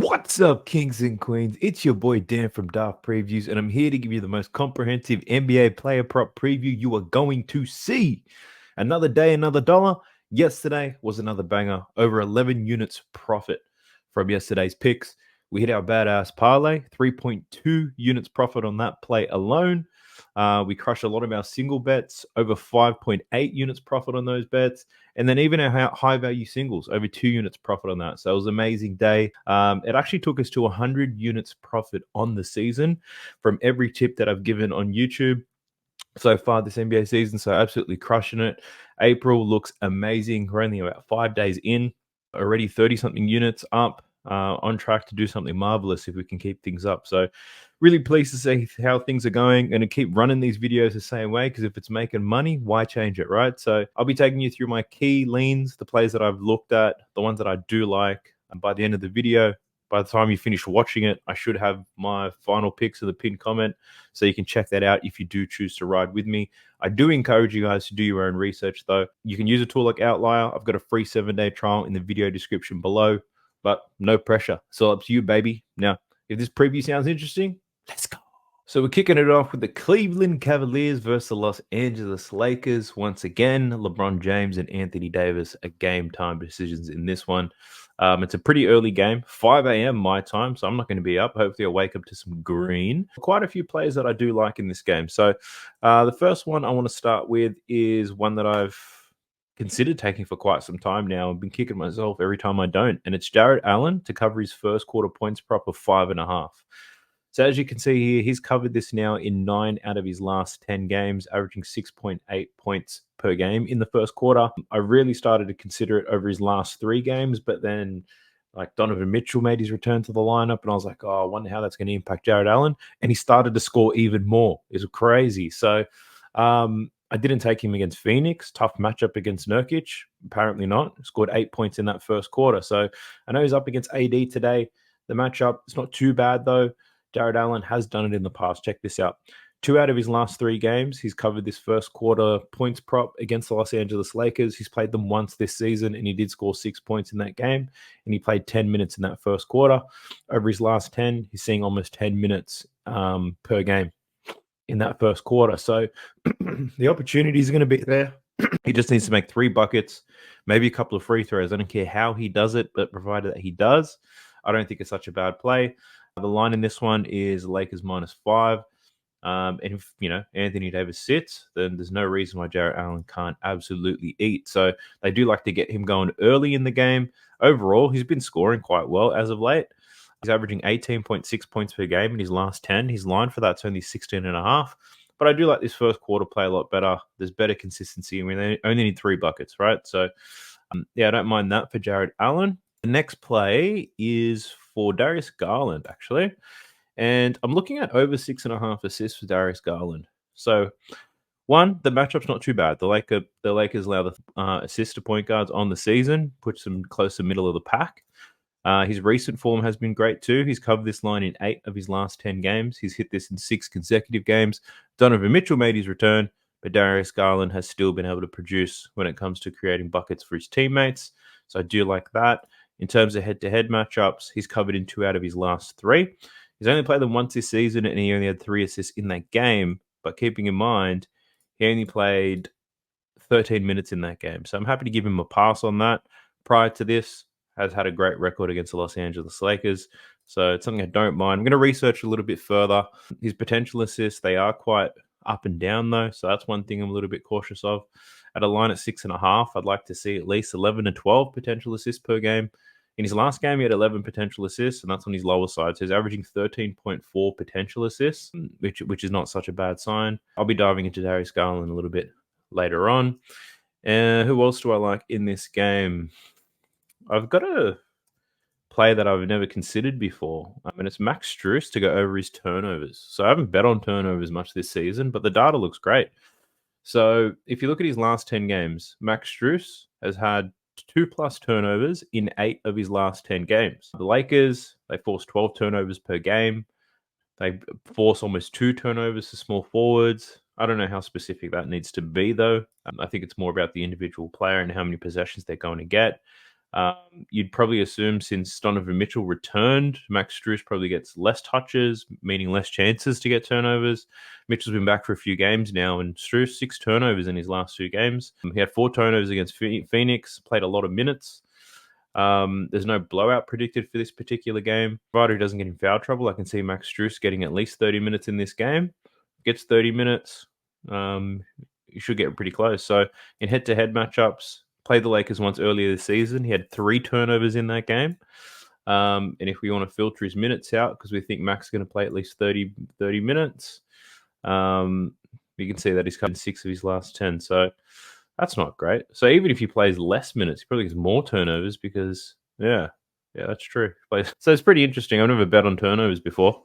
What's up, kings and queens? It's your boy Dan from Daft Previews, and I'm here to give you the most comprehensive NBA player prop preview you are going to see. Another day, another dollar. Yesterday was another banger. Over 11 units profit from yesterday's picks. We hit our badass parlay, 3.2 units profit on that play alone. We crushed a lot of our single bets, over 5.8 units profit on those bets. And then even our high value singles, over 2 units profit on that. So it was an amazing day. It actually took us to 100 units profit on the season from every tip that I've given on YouTube so far this NBA season. So absolutely crushing it. April looks amazing. We're only about 5 days in, already 30 something units up. On track to do something marvelous if we can keep things up. So really pleased to see how things are going and to keep running these videos the same way, because if it's making money, why change it, right? So I'll be taking you through my key leans, the plays that I've looked at, the ones that I do like. And by the end of the video, by the time you finish watching it, I should have my final picks in the pinned comment, so you can check that out if you do choose to ride with me. I do encourage you guys to do your own research, though. You can use a tool like Outlier. I've got a free 7-day trial in the video description below, but no pressure. It's all up to you, baby. Now, if this preview sounds interesting, let's go. So we're kicking it off with the Cleveland Cavaliers versus the Los Angeles Lakers. Once again, LeBron James and Anthony Davis are game time decisions in this one. It's a pretty early game, 5 a.m. my time, so I'm not going to be up. Hopefully I'll wake up to some green. Quite a few players that I do like in this game. So the first one I want to start with is one that I've considered taking for quite some time now. I've been kicking myself every time I don't, and it's Jarrett Allen to cover his first quarter points prop of 5.5. So as you can see here, he's covered this now in 9 out of his last 10 games, averaging 6.8 points per game in the first quarter. I really started to consider it over his last 3 games, but then like Donovan Mitchell made his return to the lineup, and I was like, oh, I wonder how that's going to impact Jarrett Allen. And he started to score even more. It's crazy. So I didn't take him against Phoenix. Tough matchup against Nurkic. Apparently not. Scored 8 points in that first quarter. So I know he's up against AD today. The matchup, it's not too bad, though. Jarrett Allen has done it in the past. Check this out. 2 out of his last 3 games, he's covered this first quarter points prop against the Los Angeles Lakers. He's played them once this season, and he did score 6 points in that game, and he played 10 minutes in that first quarter. Over his last 10, he's seeing almost 10 minutes per game in that first quarter. So the opportunities are going to be there. He just needs to make 3 buckets, maybe a couple of free throws. I don't care how he does it, but provided that he does, I don't think it's such a bad play. The line in this one is Lakers -5. And if, Anthony Davis sits, then there's no reason why Jarrett Allen can't absolutely eat. So they do like to get him going early in the game. Overall, he's been scoring quite well as of late. He's averaging 18.6 points per game in his last 10. His line for that's only 16.5. But I do like this first quarter play a lot better. There's better consistency. I mean, they only need 3 buckets, right? So, I don't mind that for Jarrett Allen. The next play is for Darius Garland, actually. And I'm looking at over 6.5 assists for Darius Garland. So, one, the matchup's not too bad. The Lakers allow the assist to point guards on the season, puts them close to middle of the pack. His recent form has been great too. He's covered this line in 8 of his last 10 games. He's hit this in 6 consecutive games. Donovan Mitchell made his return, but Darius Garland has still been able to produce when it comes to creating buckets for his teammates. So I do like that. In terms of head-to-head matchups, he's covered in 2 out of his last 3. He's only played them once this season, and he only had 3 assists in that game. But keeping in mind, he only played 13 minutes in that game. So I'm happy to give him a pass on that. Prior to this, has had a great record against the Los Angeles Lakers. So it's something I don't mind. I'm going to research a little bit further. His potential assists, they are quite up and down, though. So that's one thing I'm a little bit cautious of. At a line at 6.5, I'd like to see at least 11 to 12 potential assists per game. In his last game, he had 11 potential assists, and that's on his lower side. So he's averaging 13.4 potential assists, which is not such a bad sign. I'll be diving into Darius Garland a little bit later on. Who else do I like in this game? I've got a play that I've never considered before. It's Max Struess to go over his turnovers. So I haven't bet on turnovers much this season, but the data looks great. So if you look at his last 10 games, Max Struess has had 2+ turnovers in 8 of his last 10 games. The Lakers, they force 12 turnovers per game. They force almost 2 turnovers to small forwards. I don't know how specific that needs to be, though. I think it's more about the individual player and how many possessions they're going to get. You'd probably assume since Donovan Mitchell returned, Max Strus probably gets less touches, meaning less chances to get turnovers. Mitchell's been back for a few games now, and Strus 6 turnovers in his last 2 games. He had 4 turnovers against Phoenix, played a lot of minutes. There's no blowout predicted for this particular game. Provided he doesn't get in foul trouble, I can see Max Strus getting at least 30 minutes in this game. Gets 30 minutes, you should get pretty close. So in head-to-head matchups, played the Lakers once earlier this season. He had 3 turnovers in that game. And if we want to filter his minutes out, because we think Max is going to play at least 30 minutes, you can see that he's covered 6 of his last 10. So that's not great. So even if he plays less minutes, he probably gets more turnovers because, yeah, that's true. So it's pretty interesting. I've never bet on turnovers before,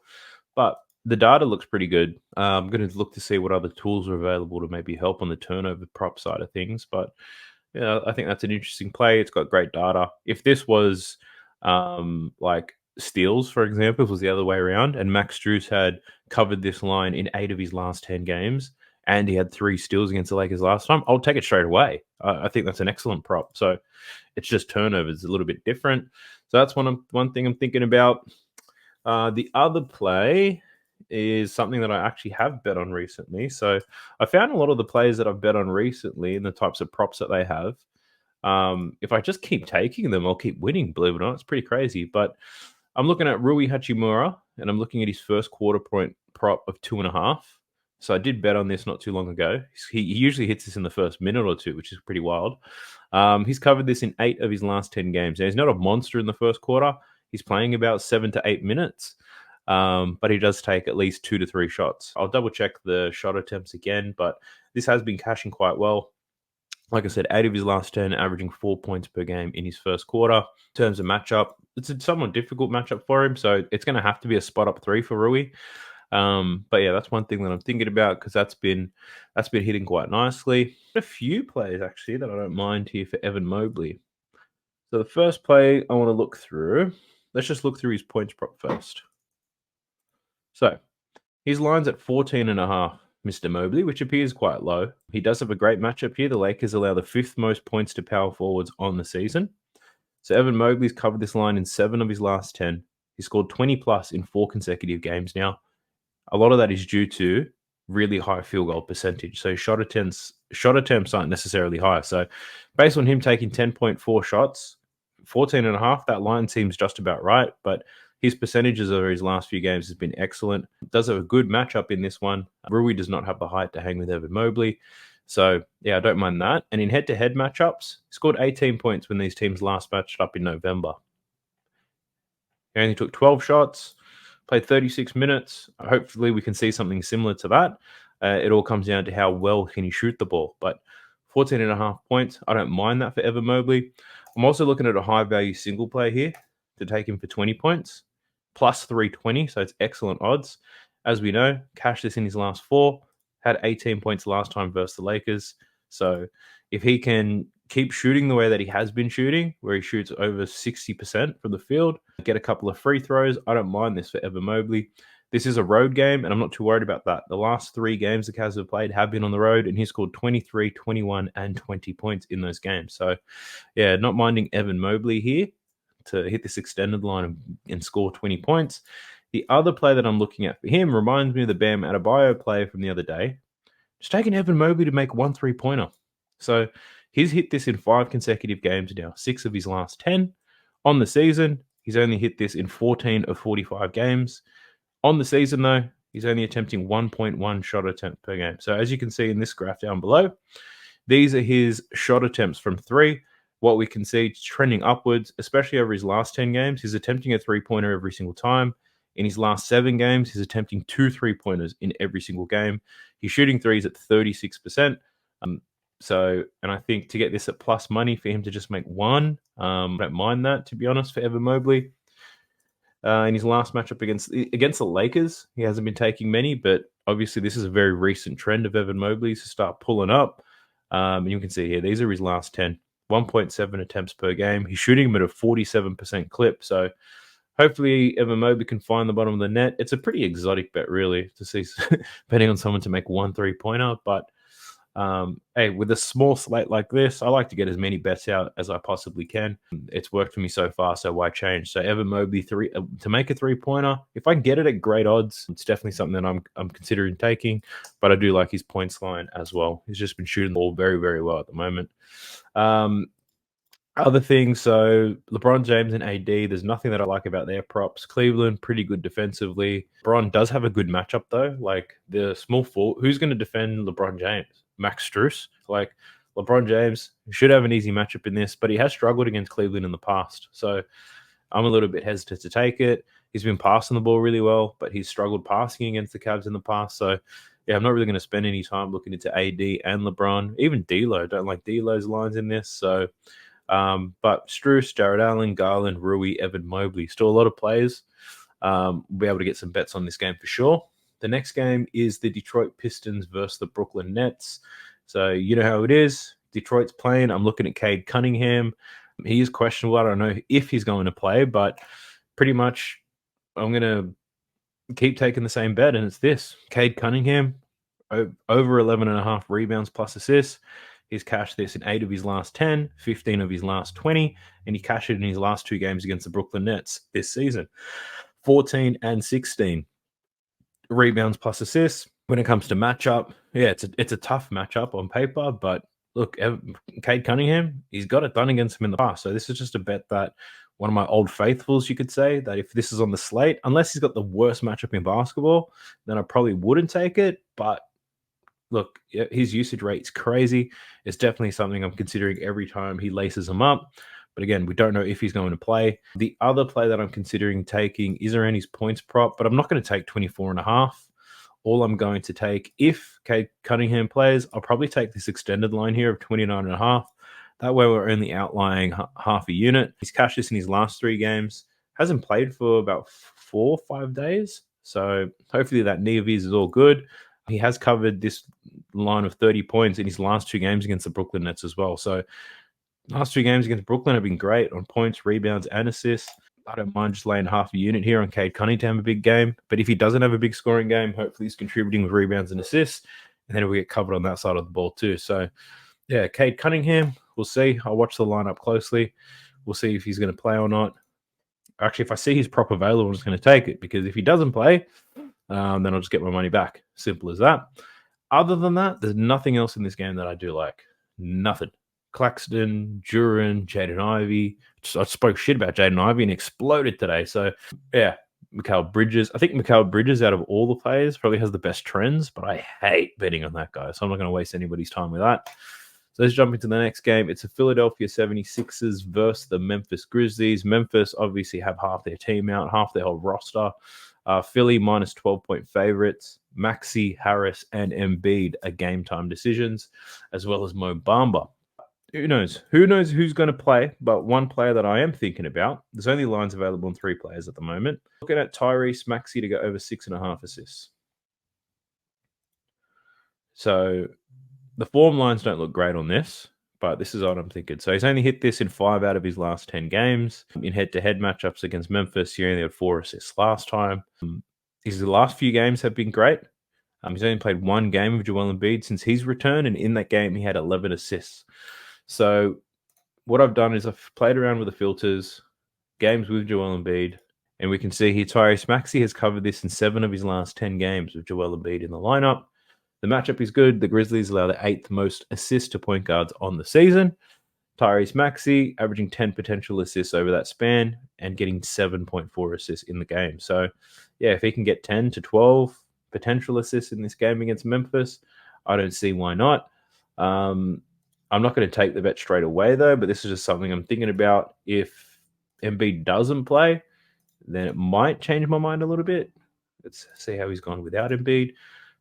but the data looks pretty good. I'm going to look to see what other tools are available to maybe help on the turnover prop side of things. But yeah, I think that's an interesting play. It's got great data. If this was like steals, for example, if it was the other way around, and Max Strus had covered this line in 8 of his last 10 games, and he had 3 steals against the Lakers last time, I'll take it straight away. I think that's an excellent prop. So it's just turnovers a little bit different. So that's one thing I'm thinking about. The other play is something that I actually have bet on recently. So I found a lot of the plays that I've bet on recently and the types of props that they have. If I just keep taking them, I'll keep winning, believe it or not. It's pretty crazy. But I'm looking at Rui Hachimura, and I'm looking at his first quarter point prop of 2.5. So I did bet on this not too long ago. He usually hits this in the first minute or two, which is pretty wild. He's covered this in 8 of his last 10 games. Now, he's not a monster in the first quarter. He's playing about 7 to 8 minutes, but he does take at least 2 to 3 shots. I'll double check the shot attempts again, but this has been cashing quite well. Like I said, 8 of his last 10, averaging 4 points per game in his first quarter. In terms of matchup, it's a somewhat difficult matchup for him, so it's going to have to be a spot up 3 for Rui. But yeah, that's one thing that I'm thinking about because that's been hitting quite nicely. A few plays actually that I don't mind here for Evan Mobley. So the first play I want to look through, let's just look through his points prop first. So his line's at 14.5, Mr. Mobley, which appears quite low. He does have a great matchup here. The Lakers allow the 5th most points to power forwards on the season. So Evan Mobley's covered this line in 7 of his last 10. He scored 20 plus in 4 consecutive games now. A lot of that is due to really high field goal percentage. So shot attempts aren't necessarily high. So based on him taking 10.4 shots, 14.5, that line seems just about right. But his percentages over his last few games has been excellent. Does have a good matchup in this one. Rui does not have the height to hang with Evan Mobley. So, yeah, I don't mind that. And in head-to-head matchups, he scored 18 points when these teams last matched up in November. He only took 12 shots, played 36 minutes. Hopefully we can see something similar to that. It all comes down to how well can he shoot the ball. But 14.5 points, I don't mind that for Evan Mobley. I'm also looking at a high-value single play here to take him for 20 points, plus 320, so it's excellent odds. As we know, cashed this in his last 4, had 18 points last time versus the Lakers. So if he can keep shooting the way that he has been shooting, where he shoots over 60% from the field, get a couple of free throws, I don't mind this for Evan Mobley. This is a road game, and I'm not too worried about that. The last 3 games the Cavs have played have been on the road, and he scored 23, 21, and 20 points in those games. So, yeah, not minding Evan Mobley here to hit this extended line and score 20 points. The other play that I'm looking at for him reminds me of the Bam Adebayo play from the other day. Just taking Evan Mobley to make 1 3-pointer. So he's hit this in 5 consecutive games now, 6 of his last 10. On the season, he's only hit this in 14 of 45 games. On the season, though, he's only attempting 1.1 shot attempt per game. So as you can see in this graph down below, these are his shot attempts from 3. What we can see trending upwards, especially over his last 10 games, he's attempting a 3-pointer every single time. In his last 7 games, he's attempting 2 3-pointers in every single game. He's shooting threes at 36%. And I think to get this at plus money for him to just make 1, I don't mind that, to be honest, for Evan Mobley. In his last matchup against the Lakers, he hasn't been taking many, but obviously this is a very recent trend of Evan Mobley to start pulling up. And you can see here, these are his last 10, 1.7 attempts per game. He's shooting them at a 47% clip. So hopefully Evan Mobley can find the bottom of the net. It's a pretty exotic bet, really, to see betting on someone to make 1 3-pointer, but Hey, with a small slate like this, I like to get as many bets out as I possibly can. It's worked for me so far, so why change? So Evan Mobley to make a 3-pointer. If I can get it at great odds, it's definitely something that I'm considering taking. But I do like his points line as well. He's just been shooting the ball very, very well at the moment. Other things, so LeBron James and AD, there's nothing that I like about their props. Cleveland, pretty good defensively. LeBron does have a good matchup, though. Like, the small forward, who's going to defend LeBron James? Max Struess? Like, LeBron James should have an easy matchup in this, but he has struggled against Cleveland in the past. So I'm a little bit hesitant to take it. He's been passing the ball really well, but he's struggled passing against the Cavs in the past. So, yeah, I'm not really going to spend any time looking into AD and LeBron. Even D'Lo, don't like D'Lo's lines in this. So, but Struess, Jared Allen, Garland, Rui, Evan Mobley, still a lot of players. We'll be able to get some bets on this game for sure. The next game is the Detroit Pistons versus the Brooklyn Nets. So you know how it is. Detroit's playing. I'm looking at Cade Cunningham. He is questionable. I don't know if he's going to play, but pretty much I'm going to keep taking the same bet, and it's this. Cade Cunningham, over 11.5 rebounds plus assists. He's cashed this in 8 of his last 10, 15 of his last 20, and he cashed it in his last 2 games against the Brooklyn Nets this season. 14 and 16 rebounds plus assists. When it comes to matchup, yeah, it's a tough matchup on paper, but look, Cade Cunningham, he's got it done against him in the past. So this is just a bet that one of my old faithfuls, you could say, that if this is on the slate, unless he's got the worst matchup in basketball, then I probably wouldn't take it. But look, his usage rate is crazy. It's definitely something I'm considering every time he laces them up. But again, we don't know if he's going to play. The other play that I'm considering taking is around his points prop, but I'm not going to take 24.5. All I'm going to take, if Cade Cunningham plays, I'll probably take this extended line here of 29.5. That way we're only outlying half a unit. He's cashed this in his last 3 games. Hasn't played for about 4 or 5 days. So hopefully that knee of his is all good. He has covered this line of 30 points in his last 2 games against the Brooklyn Nets as well. So last 2 games against Brooklyn have been great on points, rebounds, and assists. I don't mind just laying half a unit here on Cade Cunningham, a big game. But if he doesn't have a big scoring game, hopefully he's contributing with rebounds and assists. And then we get covered on that side of the ball too. So, yeah, Cade Cunningham, we'll see. I'll watch the lineup closely. We'll see if he's going to play or not. Actually, if I see his prop available, I'm just going to take it. Because if he doesn't play, then I'll just get my money back. Simple as that. Other than that, there's nothing else in this game that I do like. Nothing. Claxton, Duran, Jaden Ivey. I spoke shit about Jaden Ivey and exploded today. So, yeah, Mikal Bridges. I think Mikal Bridges, out of all the players, probably has the best trends, but I hate betting on that guy. So I'm not going to waste anybody's time with that. So let's jump into the next game. It's the Philadelphia 76ers versus the Memphis Grizzlies. Memphis obviously have half their team out, half their whole roster. Philly minus 12-point favorites. Maxey, Harris, and Embiid are game time decisions, as well as Mo Bamba. Who knows? Who knows who's going to play? But one player that I am thinking about, there's only lines available on 3 players at the moment. Looking at Tyrese Maxey to go over 6.5 assists. So the form lines don't look great on this, but this is what I'm thinking. So he's only hit this in 5 out of his last 10 games. In head-to-head matchups against Memphis, he only had 4 assists last time. His last few games have been great. He's only played 1 game of Joel Embiid since he's returned, and in that game, he had 11 assists. So what I've done is I've played around with the filters, games with Joel Embiid, and we can see here Tyrese Maxey has covered this in 7 of his last 10 games with Joel Embiid in the lineup. The matchup is good. The Grizzlies allow the 8th most assists to point guards on the season. Tyrese Maxey averaging 10 potential assists over that span and getting 7.4 assists in the game. So, yeah, if he can get 10 to 12 potential assists in this game against Memphis, I don't see why not. I'm not going to take the bet straight away, though, but this is just something I'm thinking about. If Embiid doesn't play, then it might change my mind a little bit. Let's see how he's gone without Embiid.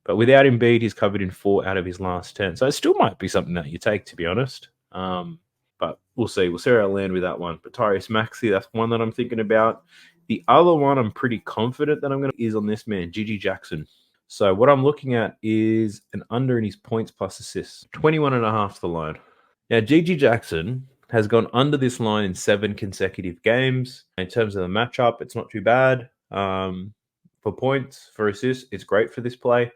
But without Embiid, he's covered in 4 out of his last 10. So it still might be something that you take, to be honest. But we'll see. We'll see where I land with that one. But Tyrese Maxey, that's one that I'm thinking about. The other one I'm pretty confident that I'm going to is on this man, Gigi Jackson. So what I'm looking at is an under in his points plus assists. 21.5 to the line. Now, Gigi Jackson has gone under this line in 7 consecutive games. In terms of the matchup, it's not too bad. For points, for assists, it's great for this play.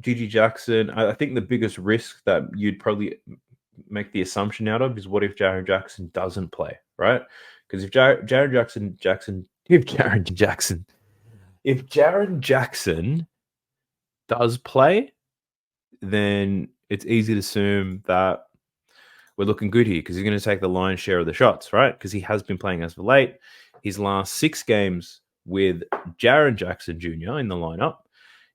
Gigi Jackson, I think the biggest risk that you'd probably make the assumption out of is what if Jaren Jackson doesn't play, right? Because if Jaren Jackson does play, then it's easy to assume that we're looking good here because he's going to take the lion's share of the shots, right? Because he has been playing as of late. His last 6 games with Jaren Jackson Jr. in the lineup,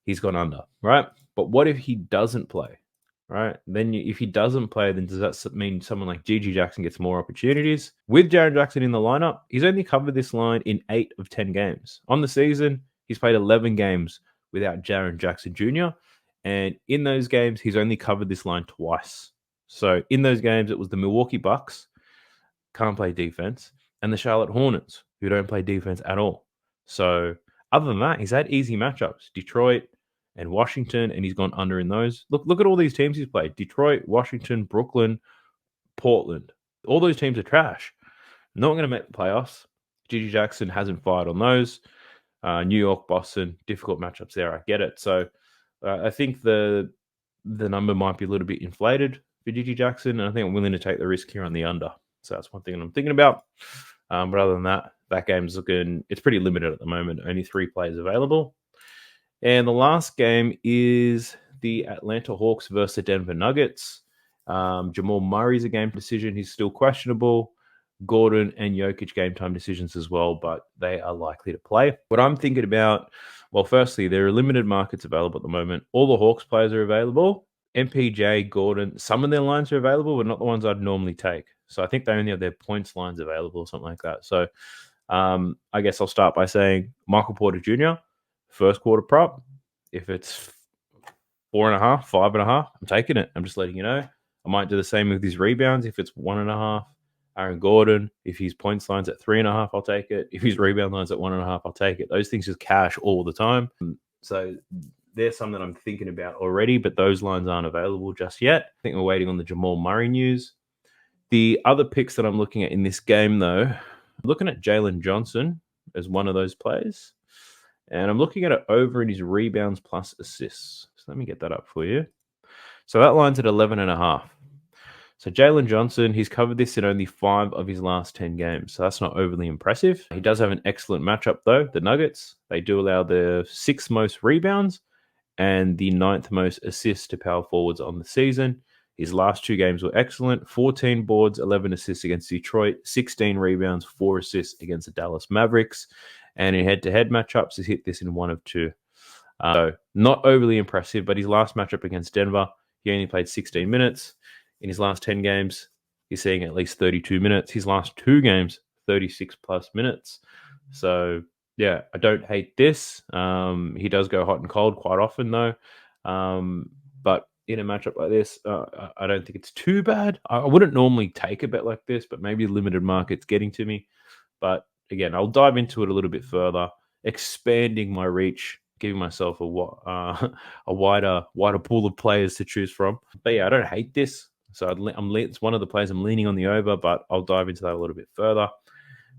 he's gone under, right? But what if he doesn't play, right? Then if he doesn't play, then does that mean someone like Gigi Jackson gets more opportunities? With Jaren Jackson in the lineup, he's only covered this line in 8 of 10 games. On the season, he's played 11 games without Jaren Jackson Jr., and in those games, he's only covered this line twice. So in those games, it was the Milwaukee Bucks, can't play defense, and the Charlotte Hornets, who don't play defense at all. So other than that, he's had easy matchups. Detroit and Washington, and he's gone under in those. Look at all these teams he's played. Detroit, Washington, Brooklyn, Portland. All those teams are trash. Not going to make the playoffs. Gigi Jackson hasn't fired on those. New York, Boston, difficult matchups there. I get it. So I think the number might be a little bit inflated for Gigi Jackson, and I think I'm willing to take the risk here on the under. So that's one thing I'm thinking about. But other than that, that game's looking, it's pretty limited at the moment. Only 3 players available. And the last game is the Atlanta Hawks versus the Denver Nuggets. Jamal Murray's a game decision. He's still questionable. Gordon and Jokic game time decisions as well, but they are likely to play. What I'm thinking about, well, firstly, there are limited markets available at the moment. All the Hawks players are available. MPJ, Gordon, some of their lines are available, but not the ones I'd normally take. So I think they only have their points lines available or something like that. So I guess I'll start by saying Michael Porter Jr., first quarter prop. If it's 4.5, 5.5, I'm taking it. I'm just letting you know. I might do the same with his rebounds. If it's 1.5, Aaron Gordon, if his points line's at 3.5, I'll take it. If his rebound line's at 1.5, I'll take it. Those things just cash all the time. So there's some that I'm thinking about already, but those lines aren't available just yet. I think we're waiting on the Jamal Murray news. The other picks that I'm looking at in this game, though, I'm looking at Jaylen Johnson as one of those players. And I'm looking at it over in his rebounds plus assists. So let me get that up for you. So that line's at 11.5. So Jaylen Johnson, he's covered this in only 5 of his last 10 games. So that's not overly impressive. He does have an excellent matchup, though. The Nuggets, they do allow the 6th most rebounds and the 9th most assists to power forwards on the season. His last 2 games were excellent. 14 boards, 11 assists against Detroit, 16 rebounds, 4 assists against the Dallas Mavericks. And in head-to-head matchups, he's hit this in 1 of 2. So not overly impressive, but his last matchup against Denver, he only played 16 minutes. In his last 10 games, he's seeing at least 32 minutes. His last 2 games, 36 plus minutes. So, yeah, I don't hate this. He does go hot and cold quite often, though. But in a matchup like this, I don't think it's too bad. I wouldn't normally take a bet like this, but maybe limited market's getting to me. But again, I'll dive into it a little bit further, expanding my reach, giving myself a wider pool of players to choose from. But yeah, I don't hate this. So it's one of the players I'm leaning on the over, but I'll dive into that a little bit further.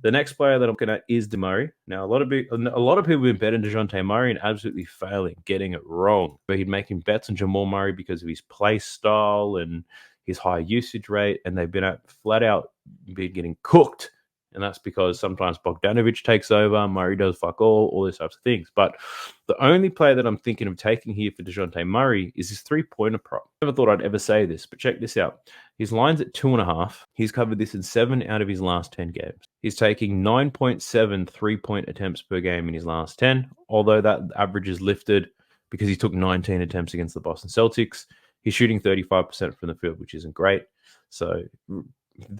The next player that I'm looking at is Murray. Now, a lot of people have been betting DeJounte Murray and absolutely failing, getting it wrong. But he'd making bets on Jamal Murray because of his play style and his high usage rate, and they've been flat out getting cooked. And that's because sometimes Bogdanovic takes over, Murray does fuck all those types of things. But the only player that I'm thinking of taking here for DeJounte Murray is his 3-pointer prop. Never thought I'd ever say this, but check this out. His line's at 2.5. He's covered this in 7 out of his last 10 games. He's taking 9.7 3-point attempts per game in his last 10, although that average is lifted because he took 19 attempts against the Boston Celtics. He's shooting 35% from the field, which isn't great. So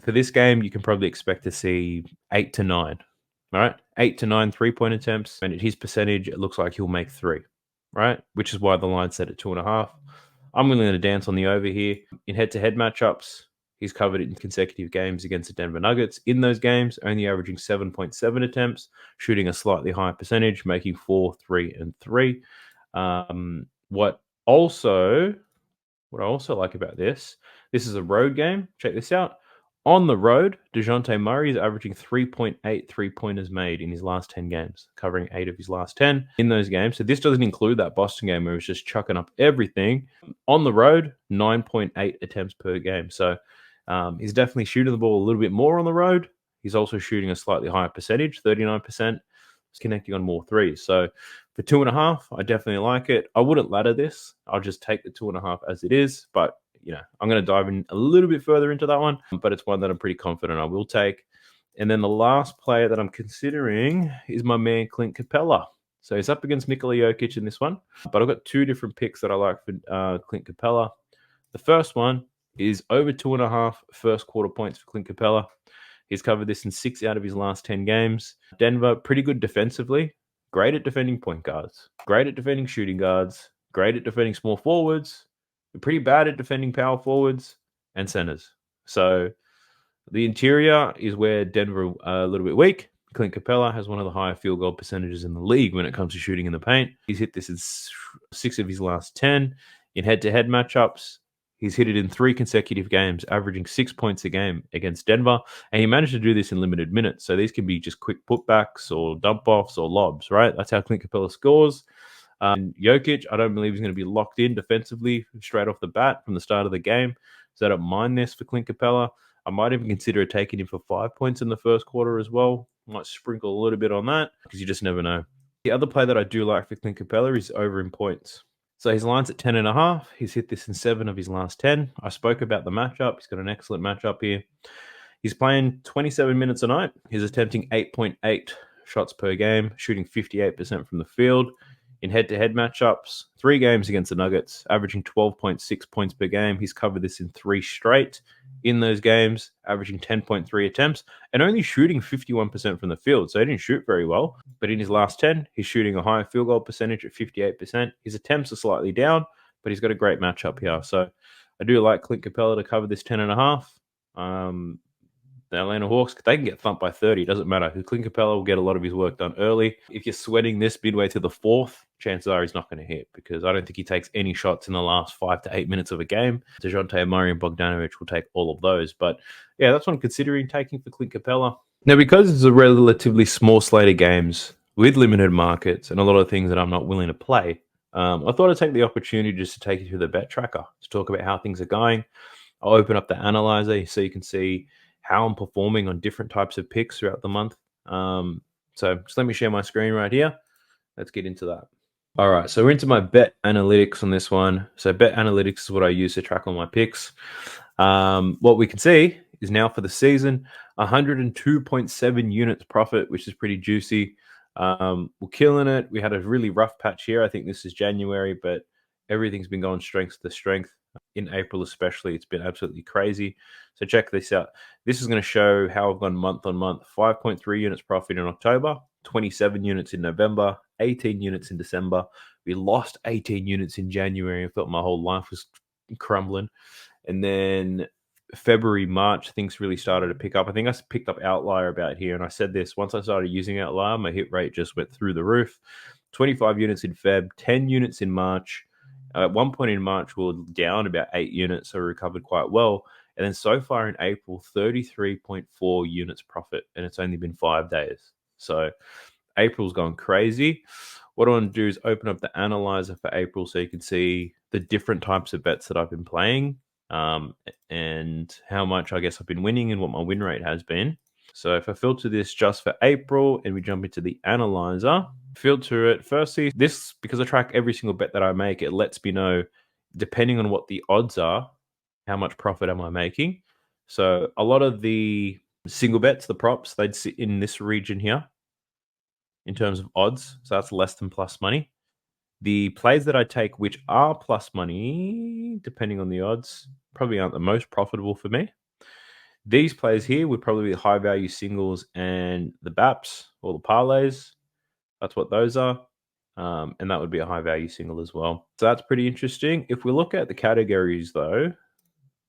for this game, you can probably expect to see 8 to 9. All right, 8 to 9 3-point attempts. And at his percentage, it looks like he'll make 3, right? Which is why the line's set at 2.5. I'm willing to dance on the over here. In head-to-head matchups, he's covered it in consecutive games against the Denver Nuggets. In those games, only averaging 7.7 attempts, shooting a slightly higher percentage, making 4, 3, and 3. What I also like about this is a road game. Check this out. On the road, DeJounte Murray is averaging 3.8 3-pointers made in his last 10 games, covering 8 of his last 10 in those games. So this doesn't include that Boston game where he was just chucking up everything. On the road, 9.8 attempts per game. So he's definitely shooting the ball a little bit more on the road. He's also shooting a slightly higher percentage, 39%. He's connecting on more threes. So for 2.5, I definitely like it. I wouldn't ladder this. I'll just take the 2.5 as it is. But I'm going to dive in a little bit further into that one, but it's one that I'm pretty confident I will take. And then the last player that I'm considering is my man Clint Capella. So he's up against Nikola Jokic in this one, but I've got 2 different picks that I like for Clint Capella. The first one is over 2.5 first quarter points for Clint Capella. He's covered this in 6 out of his last 10 games. Denver, pretty good defensively, great at defending point guards, great at defending shooting guards, great at defending small forwards, pretty bad at defending power forwards and centers. So the interior is where Denver are a little bit weak. Clint Capella has one of the higher field goal percentages in the league when it comes to shooting in the paint. He's hit this in 6 of his last 10 in head-to-head matchups. He's hit it in 3 consecutive games, averaging 6 points a game against Denver. And he managed to do this in limited minutes. So these can be just quick putbacks or dump-offs or lobs, right? That's how Clint Capella scores. Jokic, I don't believe he's going to be locked in defensively straight off the bat from the start of the game. So I don't mind this for Clint Capella. I might even consider taking him for 5 points in the first quarter as well. Might sprinkle a little bit on that because you just never know. The other play that I do like for Clint Capella is over in points. So his line's at 10.5. He's hit this in 7 of his last 10. I spoke about the matchup. He's got an excellent matchup here. He's playing 27 minutes a night. He's attempting 8.8 shots per game, shooting 58% from the field. In head-to-head matchups, 3 games against the Nuggets, averaging 12.6 points per game. He's covered this in 3 straight. In those games, averaging 10.3 attempts and only shooting 51% from the field. So he didn't shoot very well. But in his last 10, he's shooting a higher field goal percentage at 58%. His attempts are slightly down, but he's got a great matchup here. So I do like Clint Capella to cover this 10.5. The Atlanta Hawks, they can get thumped by 30. It doesn't matter. Clint Capella will get a lot of his work done early. If you're sweating this midway to the 4th, chances are he's not going to hit because I don't think he takes any shots in the last 5 to 8 minutes of a game. DeJounte Murray and Bogdanovic will take all of those. But yeah, that's what I'm considering taking for Clint Capella. Now, because it's a relatively small slate of games with limited markets and a lot of things that I'm not willing to play, I thought I'd take the opportunity just to take you through the bet tracker to talk about how things are going. I'll open up the analyzer so you can see how I'm performing on different types of picks throughout the month. So just let me share my screen right here. Let's get into that. All right, so we're into my bet analytics on this one. So bet analytics is what I use to track all my picks. What we can see is now for the season, 102.7 units profit, which is pretty juicy. We're killing it. We had a really rough patch here. I think this is January, but everything's been going strength to strength. In April especially, it's been absolutely crazy. So check this out. This is going to show how I've gone month on month. 5.3 units profit in October, 27 units in November, 18 units in December. We lost 18 units in January. I felt my whole life was crumbling. And then February, March, things really started to pick up. I think I picked up Outlier about here, and I said this. Once I started using Outlier, my hit rate just went through the roof. 25 units in Feb, 10 units in March. At one point in March, we were down about 8 units, so we recovered quite well. And then so far in April, 33.4 units profit, and it's only been 5 days. So April's gone crazy. What I want to do is open up the analyzer for April so you can see the different types of bets that I've been playing and how much I guess I've been winning and what my win rate has been. So if I filter this just for April and we jump into the analyzer, filter it. Firstly, this, because I track every single bet that I make, it lets me know, depending on what the odds are, how much profit am I making. So a lot of the single bets, the props, they'd sit in this region here in terms of odds. So that's less than plus money. The plays that I take, which are plus money, depending on the odds, probably aren't the most profitable for me. These plays here would probably be high value singles and the BAPs or the parlays. That's what those are. And that would be a high value single as well. So that's pretty interesting. If we look at the categories though,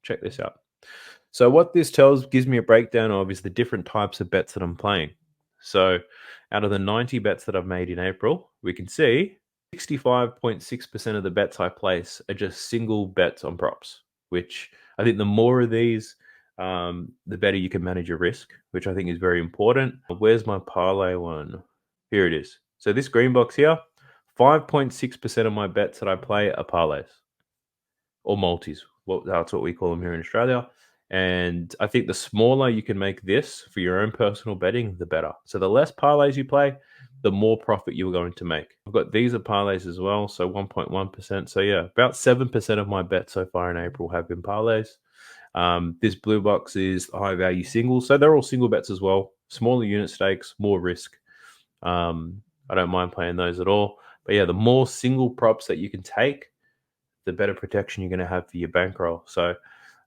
check this out. So what this gives me a breakdown of is the different types of bets that I'm playing. So out of the 90 bets that I've made in April, we can see 65.6% of the bets I place are just single bets on props, which I think the more of these, the better you can manage your risk, which I think is very important. Where's my parlay one? Here it is. So this green box here, 5.6% of my bets that I play are parlays or multis. Well, that's what we call them here in Australia. And I think the smaller you can make this for your own personal betting, the better. So the less parlays you play, the more profit you're going to make. I've got these are parlays as well, so 1.1%. So yeah, about 7% of my bets so far in April have been parlays. This blue box is high value singles. So they're all single bets as well. Smaller unit stakes, more risk. I don't mind playing those at all. But yeah, the more single props that you can take, the better protection you're going to have for your bankroll. So,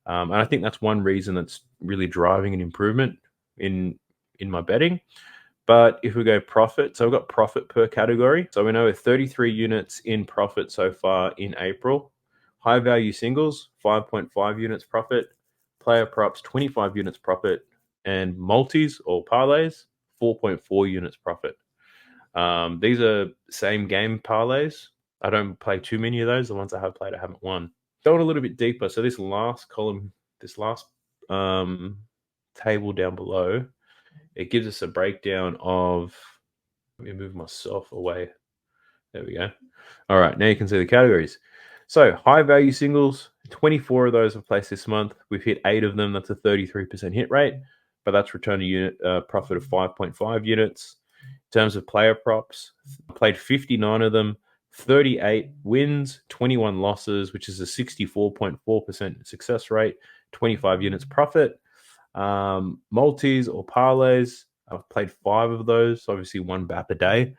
and I think that's one reason that's really driving an improvement in my betting. But if we go profit, so I've got profit per category. So we know we're 33 units in profit so far in April. High value singles, 5.5 units profit. Player props, 25 units profit. And multis or parlays, 4.4 units profit. These are same game parlays. I don't play too many of those. The ones I have played, I haven't won. Going a little bit deeper. So this last column, this last table down below, it gives us a breakdown of. Let me move myself away. There we go. All right, now you can see the categories. So high value singles, 24 of those have placed this month. We've hit 8 of them. That's a 33% hit rate, but that's returned a unit profit of 5.5 units. In terms of player props, I played 59 of them, 38 wins, 21 losses, which is a 64.4% success rate, 25 units profit. Multis or parlays, I've played 5 of those, obviously 1 BAP a day.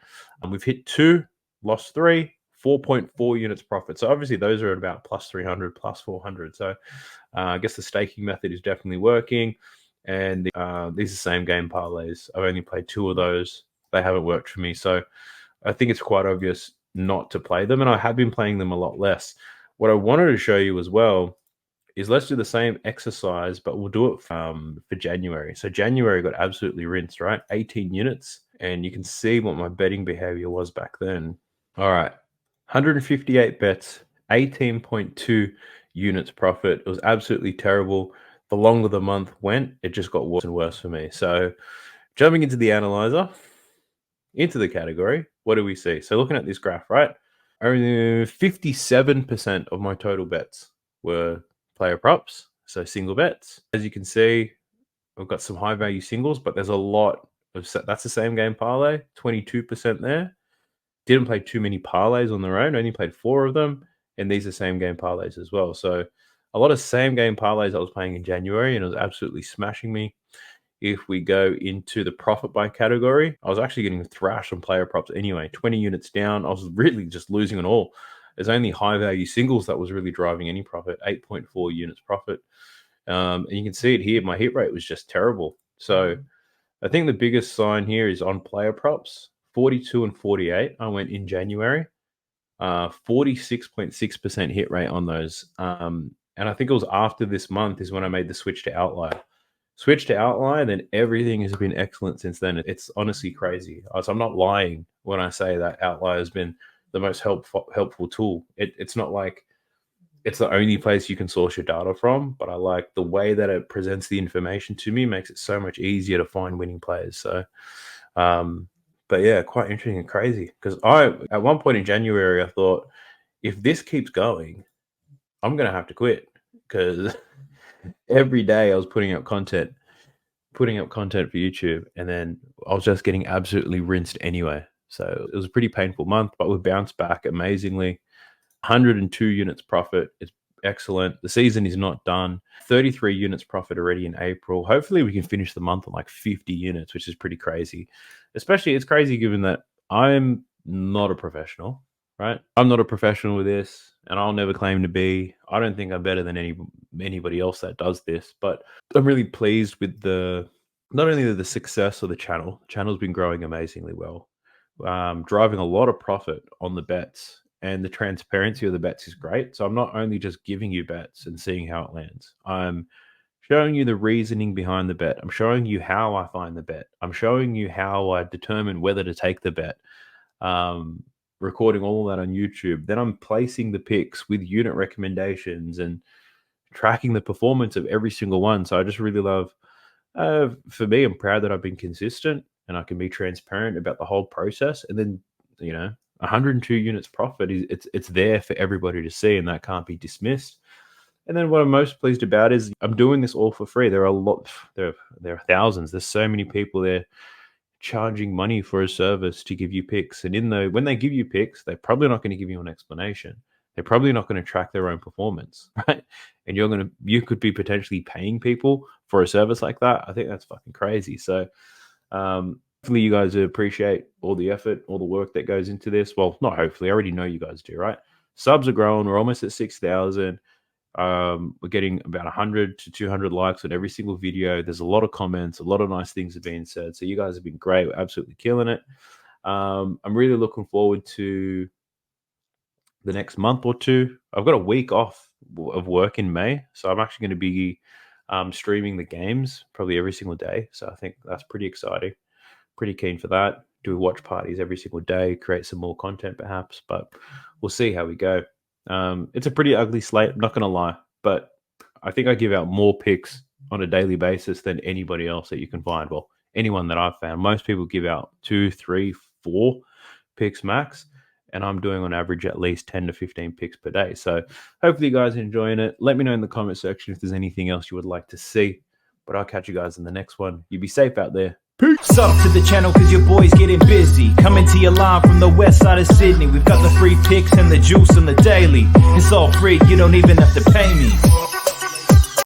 We've hit 2, lost 3, 4.4 units profit. So obviously those are at about plus 300, plus 400. So I guess the staking method is definitely working. And these are same game parlays. I've only played 2 of those. They haven't worked for me. So I think it's quite obvious not to play them. And I have been playing them a lot less. What I wanted to show you as well is let's do the same exercise, but we'll do it for January. So January got absolutely rinsed, right? 18 units. And you can see what my betting behavior was back then. All right. 158 bets, 18.2 units profit. It was absolutely terrible. The longer the month went, it just got worse and worse for me. So jumping into the analyzer, into the category, what do we see? So looking at this graph, right? Only 57% of my total bets were player props, so single bets. As you can see, I've got some high value singles, but there's a lot of that's the same game parlay, 22% there. Didn't play too many parlays on their own, only played 4 of them, and these are same game parlays as well. So a lot of same game parlays I was playing in January, and it was absolutely smashing me. If we go into the profit by category, I was actually getting thrashed on player props anyway. 20 units down. I was really just losing on all. There's only high value singles that was really driving any profit, 8.4 units profit. And you can see it here. My hit rate was just terrible. So I think the biggest sign here is on player props, 42 and 48. I went in January, 46.6% hit rate on those. And I think it was after this month is when I made the switch to outlier. Switch to outlier, then everything has been excellent since then. It's honestly crazy. So I'm not lying when I say that outlier has been the most helpful tool. It's not like it's the only place you can source your data from, but I like the way that it presents the information to me makes it so much easier to find winning players. So, but yeah, quite interesting and crazy because at one point in January, I thought if this keeps going, I'm going to have to quit because every day I was putting up content for YouTube, and then I was just getting absolutely rinsed anyway. So it was a pretty painful month, but we bounced back amazingly. 102 units profit. It's excellent. The season is not done. 33 units profit already in April. Hopefully we can finish the month on like 50 units, which is pretty crazy. Especially it's crazy given that I'm not a professional, right? I'm not a professional with this, and I'll never claim to be. I don't think I'm better than anybody else that does this, but I'm really pleased with not only the success of the channel. The channel's been growing amazingly well. Driving a lot of profit on the bets, and the transparency of the bets is great. So I'm not only just giving you bets and seeing how it lands. I'm showing you the reasoning behind the bet. I'm showing you how I find the bet. I'm showing you how I determine whether to take the bet. Recording all of that on YouTube. Then I'm placing the picks with unit recommendations and tracking the performance of every single one. So I just really love, for me, I'm proud that I've been consistent and I can be transparent about the whole process. And then, 102 units profit it's there for everybody to see, and that can't be dismissed. And then what I'm most pleased about is I'm doing this all for free. There are thousands. There's so many people there charging money for a service to give you picks. And when they give you picks, they're probably not going to give you an explanation. They're probably not going to track their own performance, right? And you could be potentially paying people for a service like that. I think that's fucking crazy. So hopefully you guys appreciate all the effort, all the work that goes into this. Well, not hopefully, I already know you guys do, right? Subs are growing. We're almost at 6,000. We're getting about 100 to 200 likes on every single video. There's a lot of comments, a lot of nice things are being said. So you guys have been great. We're absolutely killing it. I'm really looking forward to the next month or two. I've got a week off of work in May, so I'm actually going to be streaming the games probably every single day. So I think that's pretty exciting. Pretty keen for that. Do watch parties every single day, create some more content perhaps, but we'll see how we go. It's a pretty ugly slate, I'm not going to lie, but I think I give out more picks on a daily basis than anybody else that you can find. Well, anyone that I've found. Most people give out 2, 3, 4 picks max, and I'm doing on average at least 10 to 15 picks per day. So hopefully you guys are enjoying it. Let me know in the comment section if there's anything else you would like to see, but I'll catch you guys in the next one. You be safe out there. Peace up to the channel cause your boy's getting busy. Coming to you live from the west side of Sydney. We've got the free picks and the juice on the daily. It's all free, you don't even have to pay me.